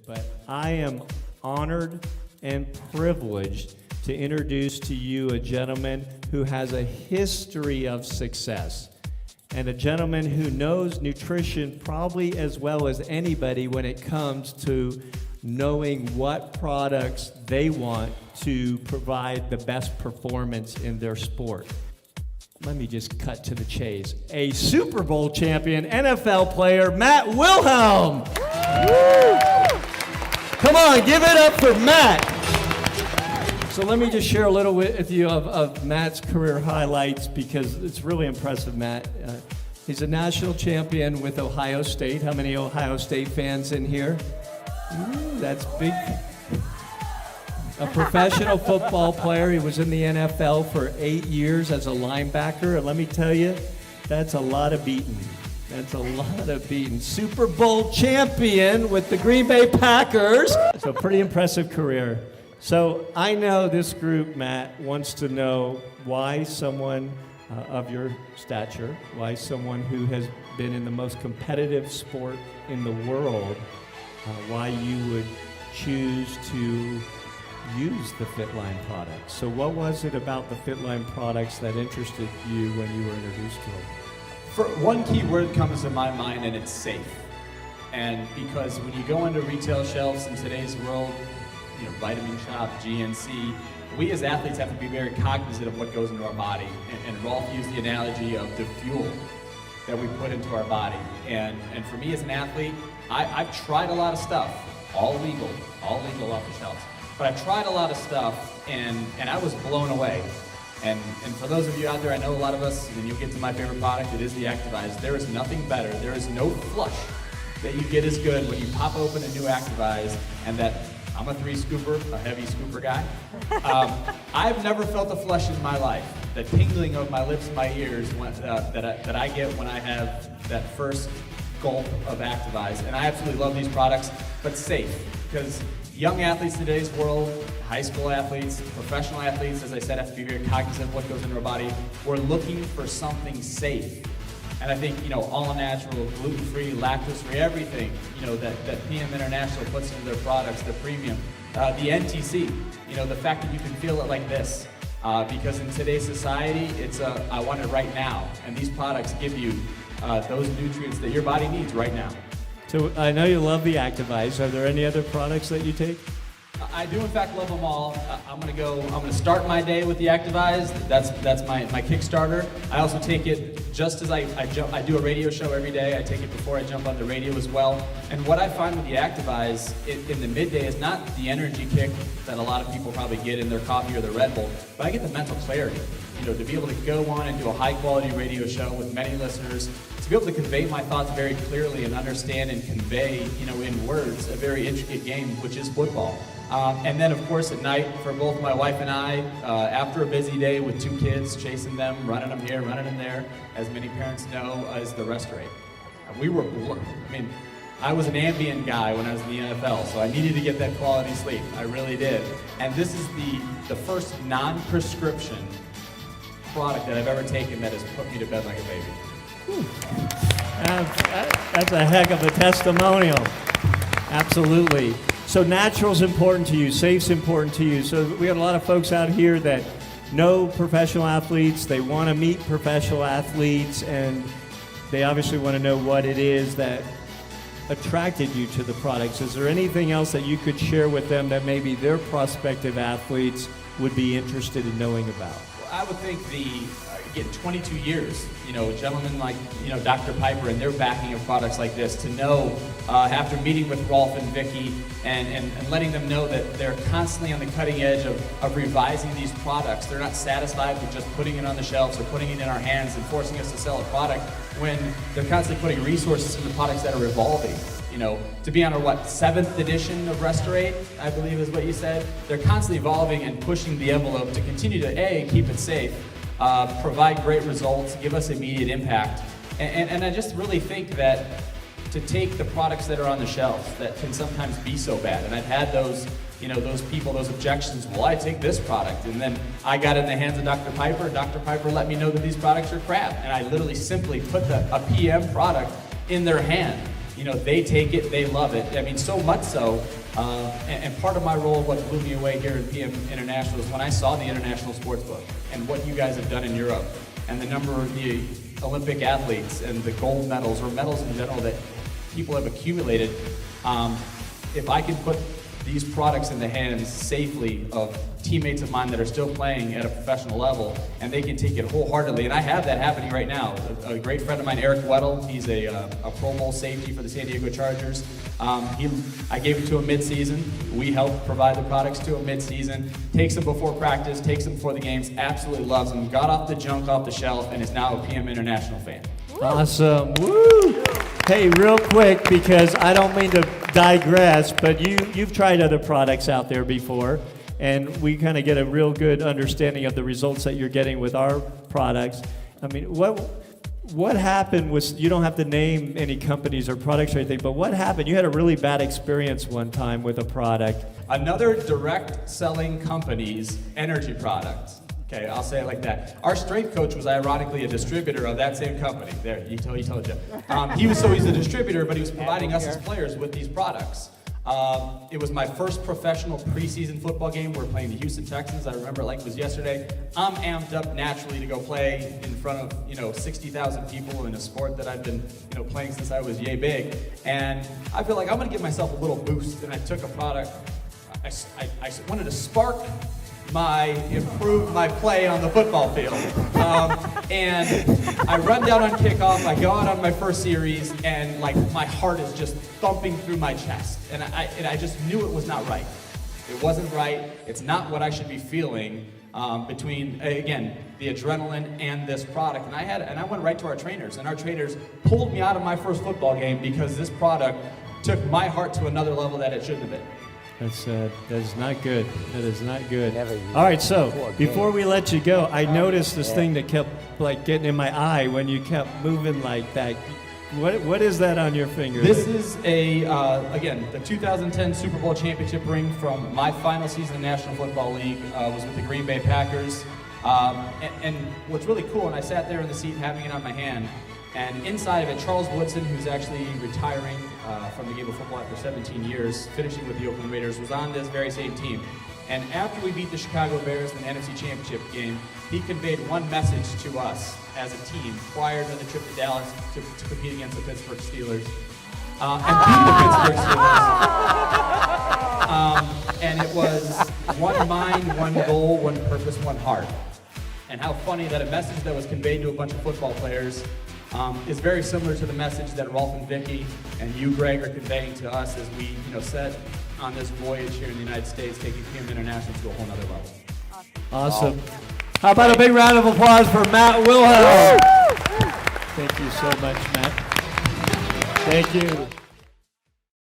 But I am honored and privileged to introduce to you a gentleman who has a history of success, and a gentleman who knows nutrition probably as well as anybody when it comes to knowing what products they want to provide the best performance in their sport. Let me just cut to the chase. A Super Bowl champion, NFL player, Matt Wilhelm. Come on, give it up for Matt. So let me just share a little with you of Matt's career highlights, because it's really impressive, Matt. He's a national champion with Ohio State. How many Ohio State fans in here? That's big. A professional football player. He was in the NFL for 8 years as a linebacker. And let me tell you, that's a lot of beating. That's a lot of beating. Super Bowl champion with the Green Bay Packers. So pretty impressive career. So I know this group, Matt, wants to know why someone of your stature, why someone who has been in the most competitive sport in the world, why you would choose to use the FitLine products. So what was it about the FitLine products that interested you when you were introduced to them? For one key word comes to my mind, and it's safe. And because when you go into retail shelves in today's world, you know, Vitamin Shop, GNC, we as athletes have to be very cognizant of what goes into our body. And Rolf used the analogy of the fuel that we put into our body. And for me as an athlete, I've tried a lot of stuff, all legal off the shelves. But I tried a lot of stuff, and I was blown away. And for those of you out there, I know a lot of us, and you'll get to my favorite product, it is the Activise. There is nothing better. There is no flush that you get as good when you pop open a new Activise, and that, I'm a 3-scooper, a heavy scooper guy. I've never felt a flush in my life. The tingling of my lips and my ears that I get when I have that first gulp of Activise. And I absolutely love these products, but safe. Because young athletes in today's world, high school athletes, professional athletes, as I said, have to be very cognizant of what goes into our body. We're looking for something safe. And I think, you know, all natural, gluten-free, lactose-free, everything, you know, that PM International puts into their products, the premium, the NTC, you know, the fact that you can feel it like this. Because in today's society, it's I want it right now. And these products give you those nutrients that your body needs right now. So I know you love the Activise. Are there any other products that you take? I do in fact love them all. I'm gonna start my day with the Activise. That's my Kickstarter. I also take it just as I do a radio show every day. I take it before I jump on the radio as well. And what I find with the Activise in the midday is not the energy kick that a lot of people probably get in their coffee or their Red Bull, but I get the mental clarity. You know, to be able to go on and do a high quality radio show with many listeners, to be able to convey my thoughts very clearly and understand and convey, you know, in words, a very intricate game, which is football. And then, of course, at night, for both my wife and I, after a busy day with 2 kids, chasing them, running them here, running them there, as many parents know, is the Restorate. We were, I mean, I was an Ambien guy when I was in the NFL, so I needed to get that quality sleep. I really did. And this is the first non-prescription product that I've ever taken that has put me to bed like a baby. That's a heck of a testimonial. Absolutely. So natural's important to you, safe's important to you. So we got a lot of folks out here that know professional athletes, they want to meet professional athletes, and they obviously want to know what it is that attracted you to the products. Is there anything else that you could share with them that maybe their prospective athletes would be interested in knowing about? I would think again, 22 years, you know, gentlemen like, you know, Dr. Piper and their backing of products like this, to know after meeting with Rolf and Vicky and letting them know that they're constantly on the cutting edge of revising these products. They're not satisfied with just putting it on the shelves or putting it in our hands and forcing us to sell a product, when they're constantly putting resources into products that are evolving. You know, to be on our 7th edition of Restorate, I believe is what you said. They're constantly evolving and pushing the envelope to continue to keep it safe, provide great results, give us immediate impact. And I just really think that to take the products that are on the shelves that can sometimes be so bad, and I've had those, you know, those people, those objections, well, I take this product, and then I got it in the hands of Dr. Piper, and Dr. Piper let me know that these products are crap, and I literally simply put a PM product in their hand. they take it, they love it. I mean, so much so, and part of my role, what blew me away here in PM International is when I saw the International Sportsbook and what you guys have done in Europe and the number of the Olympic athletes and the gold medals or medals in general that people have accumulated. If I can put these products in the hands safely of teammates of mine that are still playing at a professional level, and they can take it wholeheartedly, and I have that happening right now. A great friend of mine, Eric Weddle, he's a Pro Bowl safety for the San Diego Chargers. I gave it to him mid-season. We helped provide the products to him mid-season. Takes them before practice, takes them before the games, absolutely loves them. Got off the junk off the shelf, and is now a PM International fan. Awesome. Woo! Hey, real quick, because I don't mean to digress, but you've tried other products out there before, and we kind of get a real good understanding of the results that you're getting with our products. I mean, what happened was, you don't have to name any companies or products or anything, but what happened? You had a really bad experience one time with a product. Another direct selling company's energy product. Okay, I'll say it like that. Our strength coach was ironically a distributor of that same company. There, he told you. He's a distributor, but he was providing us as players with these products. It was my first professional preseason football game. We're playing the Houston Texans. I remember it like it was yesterday. I'm amped up naturally to go play in front of 60,000 people in a sport that I've been playing since I was yay big. And I feel like I'm gonna give myself a little boost. And I took a product. I wanted to improve my play on the football field. And I run down on kickoff, I go out on my first series, and like my heart is just thumping through my chest. And I just knew it was not right. It wasn't right. It's not what I should be feeling between, again, the adrenaline and this product. And I went right to our trainers, and our trainers pulled me out of my first football game because this product took my heart to another level that it shouldn't have been. That is not good. That is not good. All right, so before we let you go, I noticed this thing that kept like getting in my eye when you kept moving like that. What is that on your finger? This is again, the 2010 Super Bowl championship ring from my final season in the National Football League. Was with the Green Bay Packers. And what's really cool, and I sat there in the seat having it on my hand, and inside of it, Charles Woodson, who's actually retiring from the game of football after 17 years, finishing with the Oakland Raiders, was on this very same team. And after we beat the Chicago Bears in the NFC Championship game, he conveyed one message to us as a team prior to the trip to Dallas to compete against the Pittsburgh Steelers. And beat the Pittsburgh Steelers. And it was one mind, one goal, one purpose, one heart. And how funny that a message that was conveyed to a bunch of football players is very similar to the message that Rolf and Vicky and you, Greg, are conveying to us as we, set on this voyage here in the United States, taking PM International to a whole nother level. Awesome. How about a big round of applause for Matt Wilhelm? Thank you so much, Matt. Thank you.